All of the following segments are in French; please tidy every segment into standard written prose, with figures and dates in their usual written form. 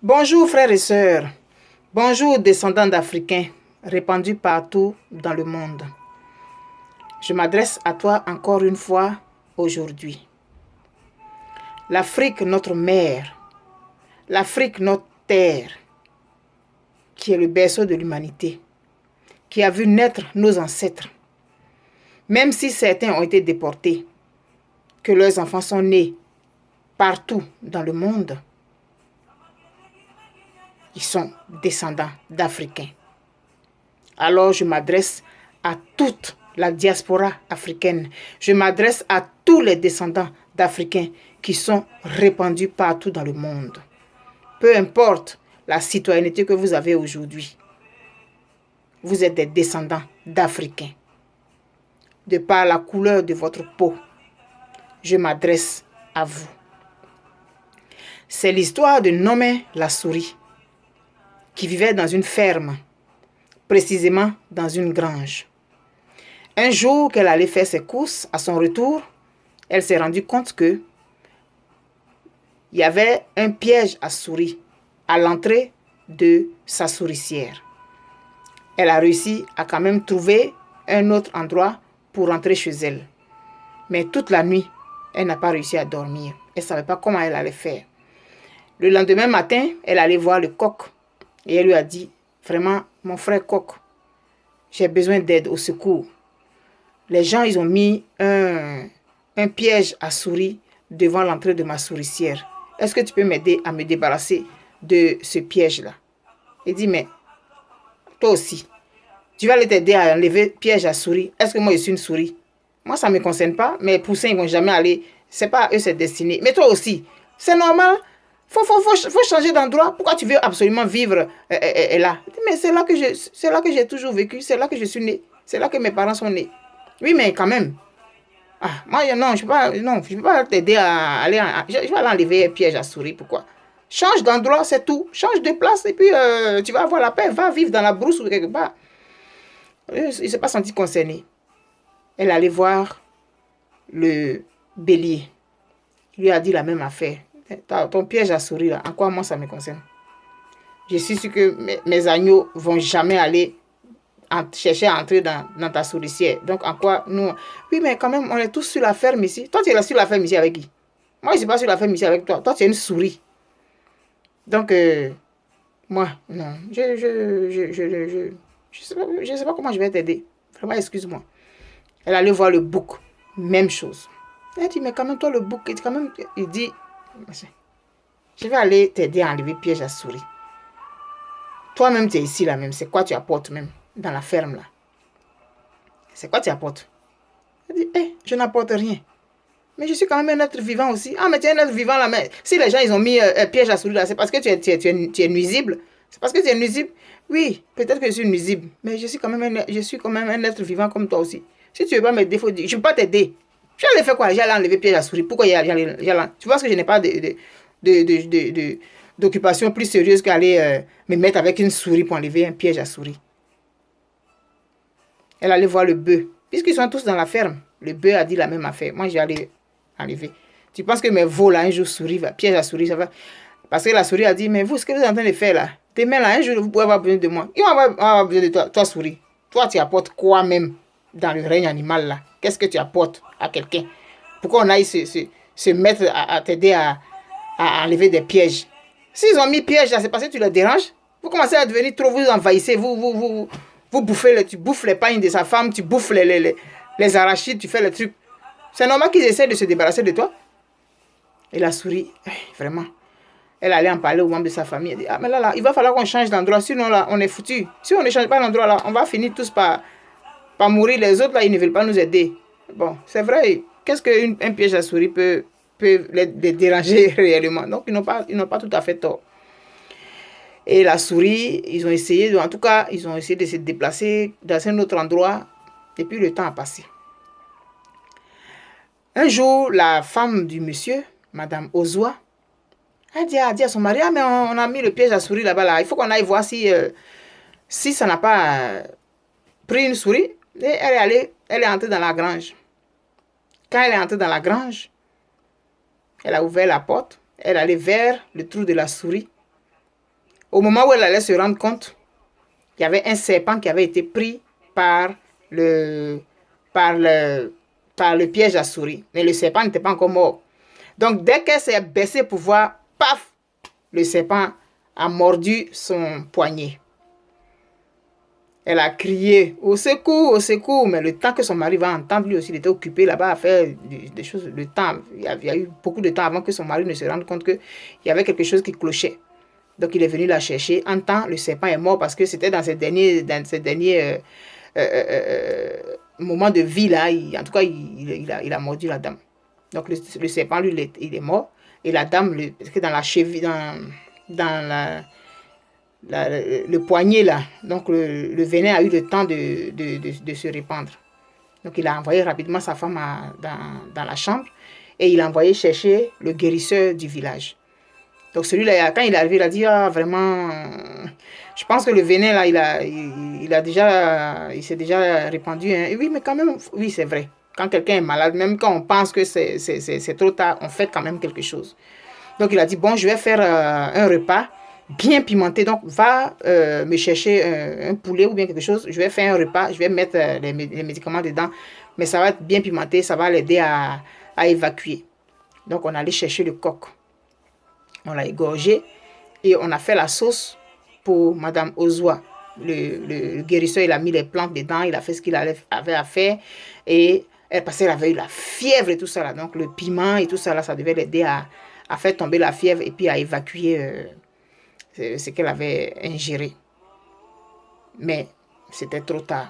Bonjour frères et sœurs, bonjour descendants d'Africains répandus partout dans le monde. Je m'adresse à toi encore une fois aujourd'hui. L'Afrique, notre mère, l'Afrique, notre terre, qui est le berceau de l'humanité, qui a vu naître nos ancêtres. Même si certains ont été déportés, que leurs enfants sont nés partout dans le monde, ils sont descendants d'Africains. Alors je m'adresse à toute la diaspora africaine. Je m'adresse à tous les descendants d'Africains qui sont répandus partout dans le monde. Peu importe la citoyenneté que vous avez aujourd'hui, vous êtes des descendants d'Africains. De par la couleur de votre peau, je m'adresse à vous. C'est l'histoire de Nomé la souris qui vivait dans une ferme, précisément dans une grange. Un jour qu'elle allait faire ses courses, à son retour, elle s'est rendue compte que il y avait un piège à souris à l'entrée de sa souricière. Elle a réussi à quand même trouver un autre endroit pour rentrer chez elle. Mais toute la nuit, elle n'a pas réussi à dormir. Elle ne savait pas comment elle allait faire. Le lendemain matin, elle allait voir le coq et elle lui a dit, vraiment, mon frère coq, j'ai besoin d'aide, au secours. Les gens, ils ont mis un piège à souris devant l'entrée de ma souricière. Est-ce que tu peux m'aider à me débarrasser de ce piège-là? Il dit, mais toi aussi, tu vas aller t'aider à enlever le piège à souris. Est-ce que moi, je suis une souris? Moi, ça ne me concerne pas. Mes poussins, ils ne vont jamais aller. Ce n'est pas à eux, c'est destiné. Mais toi aussi, c'est normal. Faut changer d'endroit. Pourquoi tu veux absolument vivre là? Il dit, mais c'est là que j'ai toujours vécu. C'est là que je suis né. C'est là que mes parents sont nés. Oui, mais quand même. Ah, moi, non, je ne peux pas t'aider à aller. Je vais aller enlever un piège à souris. Pourquoi? Change d'endroit, c'est tout. Change de place et puis tu vas avoir la paix. Va vivre dans la brousse ou quelque part. Il ne s'est pas senti concerné. Elle allait voir le bélier. Il lui a dit la même affaire. Ton piège à souris, là, en quoi moi ça me concerne? Je suis sûr que mes agneaux ne vont jamais aller chercher à entrer dans ta souricière. Donc, en quoi nous... Oui, mais quand même, on est tous sur la ferme ici. Toi, tu es là sur la ferme ici avec qui? Moi, je ne suis pas sur la ferme ici avec toi. Toi, tu es une souris. Donc, moi, non. Je sais pas comment je vais t'aider. Vraiment, excuse-moi. Elle allait voir le bouc. Même chose. Elle dit, mais quand même, toi, le bouc, quand même, il dit, je vais aller t'aider à enlever piège à souris. Toi-même, tu es ici, là même. C'est quoi tu apportes même dans la ferme, là? C'est quoi tu apportes? Elle dit, je n'apporte rien. Mais je suis quand même un être vivant aussi. Ah, mais tu es un être vivant là. Mais si les gens, ils ont mis un piège à souris là, c'est parce que tu es nuisible. C'est parce que tu es nuisible. Oui, peut-être que je suis nuisible. Mais je suis quand même un être vivant comme toi aussi. Si tu ne veux pas m'aider, je ne peux pas t'aider. Je vais aller faire quoi? J'allais enlever piège à souris. Pourquoi j'allais... Tu vois que je n'ai pas d'occupation plus sérieuse qu'aller me mettre avec une souris pour enlever un piège à souris. Elle allait voir le bœuf. Puisqu'ils sont tous dans la ferme, le bœuf a dit la même affaire. Moi, j'allais enlever. Tu penses que mes veaux là, un jour, piège à souris, ça va? Parce que la souris a dit, mais vous, ce que vous êtes en train de faire là, demain là, un jour, vous pouvez avoir besoin de moi. Ils vont avoir besoin de toi, toi, souris. Toi, tu apportes quoi même dans le règne animal là? Qu'est-ce que tu apportes à quelqu'un? Pourquoi on aille se mettre à t'aider à enlever des pièges? S'ils ont mis piège là, c'est parce que tu les déranges. Vous commencez à devenir trop, vous envahissez, vous bouffez, tu bouffes les pagnes de sa femme, tu bouffes les arachides, tu fais les trucs. C'est normal qu'ils essaient de se débarrasser de toi. Et la souris, vraiment, elle allait en parler aux membres de sa famille. Elle dit, ah mais là, il va falloir qu'on change d'endroit, sinon là, on est foutu. Si on ne change pas d'endroit là, on va finir tous par mourir. Les autres là, ils ne veulent pas nous aider. Bon, c'est vrai, qu'est-ce qu'un piège à souris peut les déranger réellement? Donc, ils n'ont pas tout à fait tort. Et la souris, ils ont essayé, en tout cas, ils ont essayé de se déplacer dans un autre endroit. Et puis le temps a passé. Un jour, la femme du monsieur, Madame Ozoa, a dit à son mari, ah mais on a mis le piège à souris là-bas, là. Il faut qu'on aille voir si ça n'a pas pris une souris. Et elle est entrée dans la grange. Quand elle est entrée dans la grange, elle a ouvert la porte, elle est allée vers le trou de la souris. Au moment où elle allait se rendre compte, il y avait un serpent qui avait été pris par le, par le, par le piège à souris. Mais le serpent n'était pas encore mort. Donc, dès qu'elle s'est baissée pour voir, paf, le serpent a mordu son poignet. Elle a crié au secours, mais le temps que son mari va entendre, lui aussi, il était occupé là-bas à faire des choses. Le temps, il y a eu beaucoup de temps avant que son mari ne se rende compte qu'il y avait quelque chose qui clochait. Donc, il est venu la chercher. En temps, le serpent est mort parce que c'était dans ses derniers moments de vie, là. En tout cas, il a mordu la dame. Donc, le serpent, lui, il est mort. Et la dame, parce que dans la cheville, dans le poignet, là, donc le venin a eu le temps de se répandre. Donc, il a envoyé rapidement sa femme dans la chambre et il a envoyé chercher le guérisseur du village. Donc, celui-là, quand il est arrivé, il a dit, ah, vraiment, je pense que le venin, là, il s'est déjà répandu. Hein. Oui, mais quand même, oui, c'est vrai. Quand quelqu'un est malade, même quand on pense que c'est trop tard, on fait quand même quelque chose. Donc, il a dit, bon, je vais faire un repas bien pimenté. Donc, va me chercher un poulet ou bien quelque chose. Je vais faire un repas, je vais mettre les médicaments dedans. Mais ça va être bien pimenté, ça va l'aider à évacuer. Donc, on allait chercher le coq. On l'a égorgé et on a fait la sauce pour Madame Ozoa. Le guérisseur, il a mis les plantes dedans, il a fait ce qu'il avait à faire. Et parce qu'elle avait eu la fièvre et tout ça. Là. Donc, le piment et tout ça, là, ça devait l'aider à faire tomber la fièvre et puis à évacuer ce qu'elle avait ingéré. Mais c'était trop tard.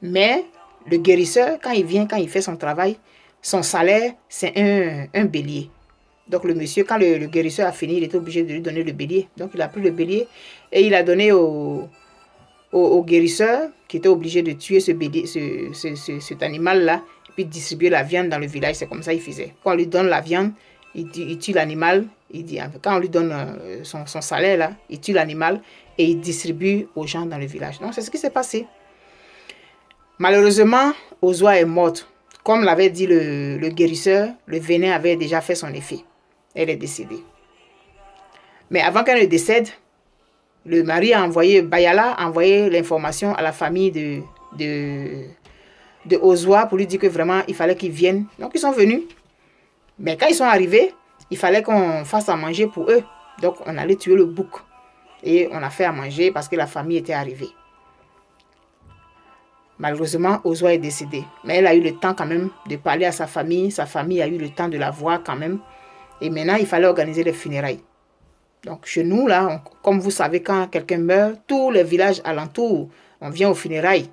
Mais le guérisseur, quand il fait son travail, son salaire, c'est un bélier. Donc le monsieur, quand le guérisseur a fini, il était obligé de lui donner le bélier. Donc il a pris le bélier et il a donné au guérisseur qui était obligé de tuer ce bélier, cet animal-là, et puis distribuer la viande dans le village. C'est comme ça qu'il faisait. Quand on lui donne la viande, il tue l'animal. Quand on lui donne son salaire, là, il tue l'animal et il distribue aux gens dans le village. Donc c'est ce qui s'est passé. Malheureusement, Ozoa est morte. Comme l'avait dit le guérisseur, le venin avait déjà fait son effet. Elle est décédée. Mais avant qu'elle ne décède, le mari Bayala a envoyé l'information à la famille de Ozoa pour lui dire que vraiment, il fallait qu'ils viennent. Donc, ils sont venus. Mais quand ils sont arrivés, il fallait qu'on fasse à manger pour eux. Donc, on allait tuer le bouc. Et on a fait à manger parce que la famille était arrivée. Malheureusement, Ozoa est décédée. Mais elle a eu le temps quand même de parler à sa famille. Sa famille a eu le temps de la voir quand même. Et maintenant, il fallait organiser les funérailles. Donc, chez nous, là, comme vous savez, quand quelqu'un meurt, tous les villages alentours, on vient aux funérailles.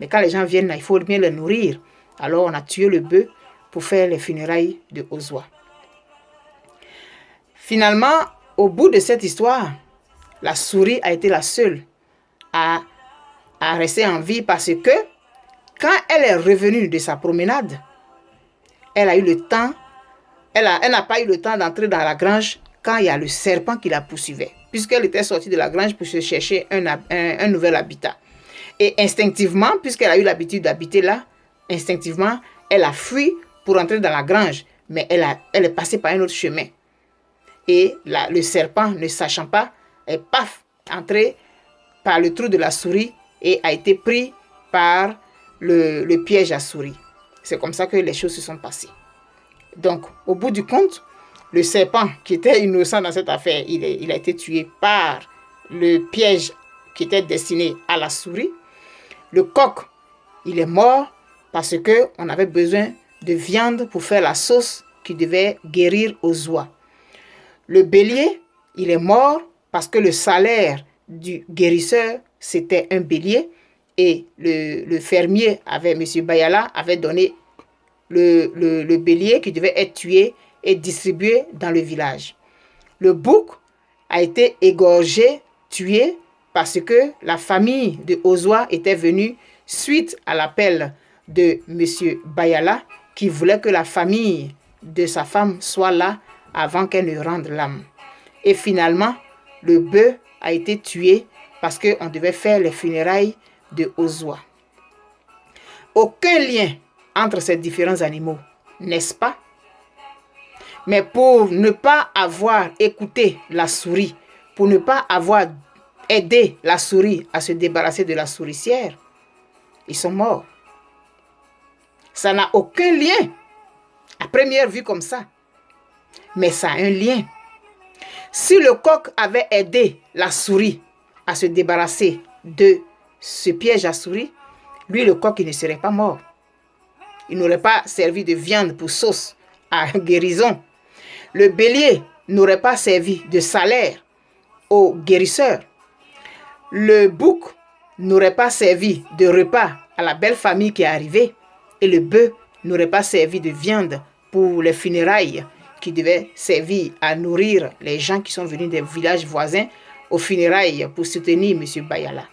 Mais quand les gens viennent, là, il faut bien les nourrir. Alors, on a tué le bœuf pour faire les funérailles de Ozoa. Finalement, au bout de cette histoire, la souris a été la seule à rester en vie parce que quand elle est revenue de sa promenade, elle a eu le temps. Elle n'a pas eu le temps d'entrer dans la grange quand il y a le serpent qui la poursuivait, puisqu'elle était sortie de la grange pour se chercher un nouvel habitat. Et instinctivement, puisqu'elle a eu l'habitude d'habiter là, instinctivement, elle a fui pour entrer dans la grange, mais elle est passée par un autre chemin. Et le serpent, ne sachant pas, est entré par le trou de la souris et a été pris par le piège à souris. C'est comme ça que les choses se sont passées. Donc, au bout du compte, le serpent qui était innocent dans cette affaire, il a été tué par le piège qui était destiné à la souris. Le coq, il est mort parce qu'on avait besoin de viande pour faire la sauce qui devait guérir Ozoa. Le bélier, il est mort parce que le salaire du guérisseur, c'était un bélier. Et le fermier, M. Bayala, avait donné le bélier qui devait être tué et distribué dans le village. Le bouc a été égorgé, tué, parce que la famille de Ozoa était venue suite à l'appel de M. Bayala qui voulait que la famille de sa femme soit là avant qu'elle ne rende l'âme. Et finalement, le bœuf a été tué parce qu'on devait faire les funérailles de Ozoa. Aucun lien entre ces différents animaux, n'est-ce pas? Mais pour ne pas avoir écouté la souris, pour ne pas avoir aider la souris à se débarrasser de la souricière, ils sont morts. Ça n'a aucun lien à première vue comme ça, mais ça a un lien. Si le coq avait aidé la souris à se débarrasser de ce piège à souris, lui, le coq, il ne serait pas mort. Il n'aurait pas servi de viande pour sauce à guérison. Le bélier n'aurait pas servi de salaire aux guérisseurs. Le bouc n'aurait pas servi de repas à la belle famille qui est arrivée. Et le bœuf n'aurait pas servi de viande pour les funérailles qui devaient servir à nourrir les gens qui sont venus des villages voisins aux funérailles pour soutenir M. Bayala.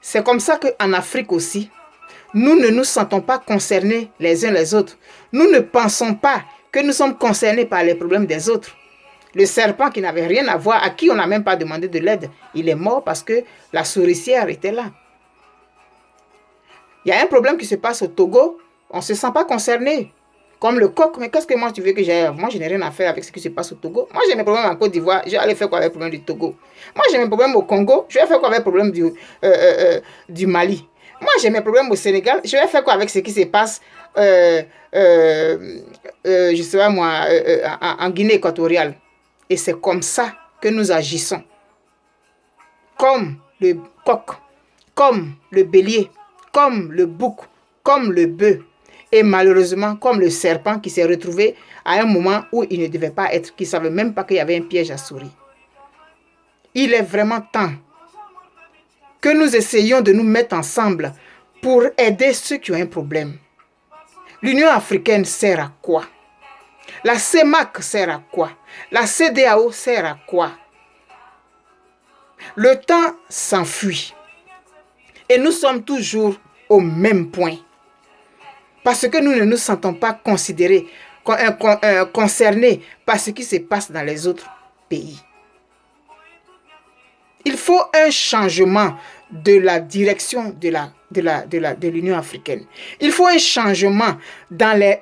C'est comme ça qu'en Afrique aussi, nous ne nous sentons pas concernés les uns les autres. Nous ne pensons pas que nous sommes concernés par les problèmes des autres. Le serpent qui n'avait rien à voir, à qui on n'a même pas demandé de l'aide, il est mort parce que la souricière était là. Il y a un problème qui se passe au Togo, on ne se sent pas concerné. Comme le coq, mais qu'est-ce que moi tu veux que j'aille? Moi, je n'ai rien à faire avec ce qui se passe au Togo. Moi, j'ai mes problèmes en Côte d'Ivoire, je vais aller faire quoi avec le problème du Togo? Moi, j'ai mes problèmes au Congo, je vais faire quoi avec le problème du Mali? Moi, j'ai mes problèmes au Sénégal, je vais faire quoi avec ce qui se passe, je sais pas moi, en Guinée équatoriale? Et c'est comme ça que nous agissons. Comme le coq, comme le bélier, comme le bouc, comme le bœuf. Et malheureusement, comme le serpent qui s'est retrouvé à un moment où il ne devait pas être, qui ne savait même pas qu'il y avait un piège à souris. Il est vraiment temps que nous essayions de nous mettre ensemble pour aider ceux qui ont un problème. L'Union africaine sert à quoi? La CEMAC sert à quoi? La CEDEAO sert à quoi? Le temps s'enfuit. Et nous sommes toujours au même point. Parce que nous ne nous sentons pas considérés, concernés par ce qui se passe dans les autres pays. Il faut un changement de la direction de l'Union africaine. Il faut un changement dans les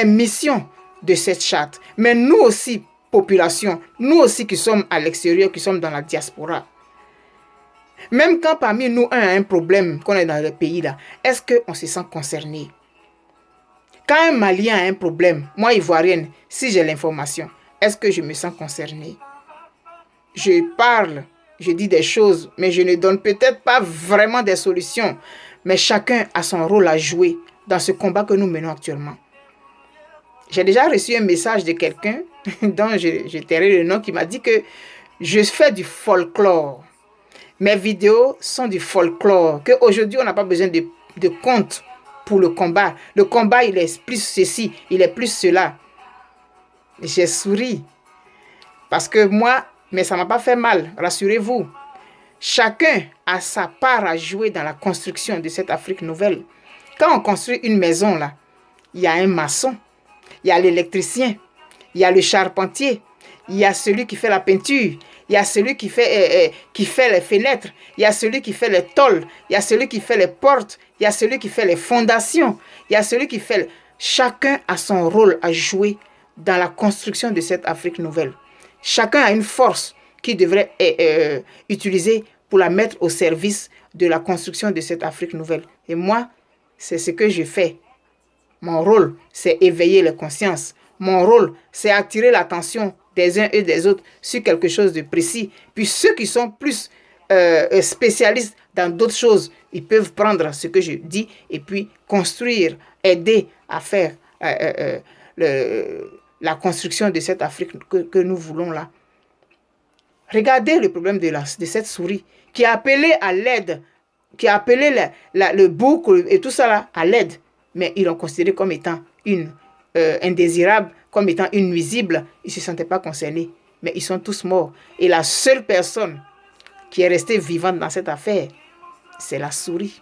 missions de cette charte. Mais nous aussi, population, nous aussi qui sommes à l'extérieur, qui sommes dans la diaspora, même quand parmi nous un a un problème, qu'on est dans le pays là, est-ce qu'on se sent concerné? Quand un Malien a un problème, moi Ivoirienne, si j'ai l'information, est-ce que je me sens concernée? Je parle, je dis des choses, mais je ne donne peut-être pas vraiment des solutions. Mais chacun a son rôle à jouer dans ce combat que nous menons actuellement. J'ai déjà reçu un message de quelqu'un dont je tairai le nom qui m'a dit que je fais du folklore. Mes vidéos sont du folklore, qu'aujourd'hui on n'a pas besoin de contes pour le combat. Le combat, il est plus ceci, il est plus cela. J'ai souri. Parce que moi, mais ça ne m'a pas fait mal, rassurez-vous. Chacun a sa part à jouer dans la construction de cette Afrique nouvelle. Quand on construit une maison, là, il y a un maçon, il y a l'électricien, il y a le charpentier, il y a celui qui fait la peinture, il y a celui qui fait les fenêtres, il y a celui qui fait les tôles, il y a celui qui fait les portes, il y a celui qui fait les fondations, il y a celui qui fait... Chacun a son rôle à jouer dans la construction de cette Afrique nouvelle. Chacun a une force qu'il devrait utiliser pour la mettre au service de la construction de cette Afrique nouvelle. Et moi, c'est ce que je fais. Mon rôle, c'est éveiller les consciences. Mon rôle, c'est attirer l'attention des uns et des autres sur quelque chose de précis. Puis ceux qui sont plus spécialistes dans d'autres choses, ils peuvent prendre ce que je dis et puis construire, aider à faire la construction de cette Afrique que nous voulons là. Regardez le problème de cette souris qui a appelé à l'aide, qui a appelé le bouc et tout ça là à l'aide. Mais ils l'ont considéré comme étant une indésirable, comme étant une nuisible. Ils ne se sentaient pas concernés. Mais ils sont tous morts. Et la seule personne qui est restée vivante dans cette affaire, c'est la souris.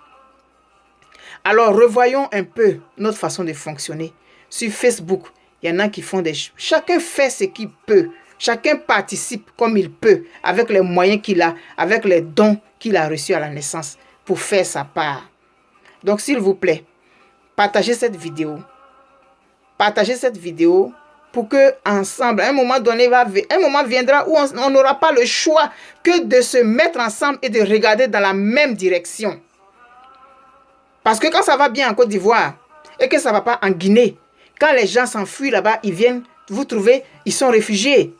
Alors, revoyons un peu notre façon de fonctionner. Sur Facebook, il y en a qui font des choses. Chacun fait ce qu'il peut. Chacun participe comme il peut, avec les moyens qu'il a, avec les dons qu'il a reçus à la naissance, pour faire sa part. Donc, s'il vous plaît, partagez cette vidéo. Partagez cette vidéo pour que ensemble, un moment donné, un moment viendra où on n'aura pas le choix que de se mettre ensemble et de regarder dans la même direction. Parce que quand ça va bien en Côte d'Ivoire et que ça ne va pas en Guinée, quand les gens s'enfuient là-bas, ils viennent vous trouver, ils sont réfugiés.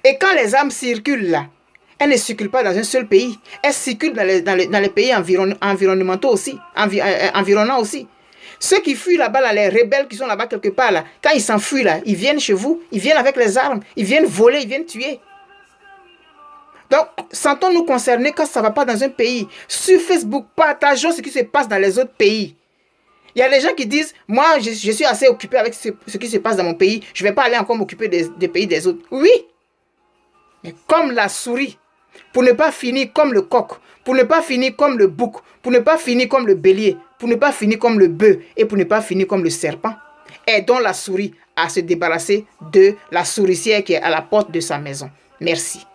Et quand les armes circulent là, elles ne circulent pas dans un seul pays, elles circulent dans les pays environnementaux aussi, environnants aussi. Ceux qui fuient là-bas, là, les rebelles qui sont là-bas quelque part, là, quand ils s'enfuient là, ils viennent chez vous, ils viennent avec les armes, ils viennent voler, ils viennent tuer. Donc, sentons-nous concernés quand ça ne va pas dans un pays. Sur Facebook, partageons ce qui se passe dans les autres pays. Il y a des gens qui disent, moi, je suis assez occupé avec ce qui se passe dans mon pays, je ne vais pas aller encore m'occuper des pays des autres. Oui, mais comme la souris, pour ne pas finir comme le coq, pour ne pas finir comme le bouc, pour ne pas finir comme le bélier, pour ne pas finir comme le bœuf et pour ne pas finir comme le serpent, aidons la souris à se débarrasser de la souricière qui est à la porte de sa maison. Merci.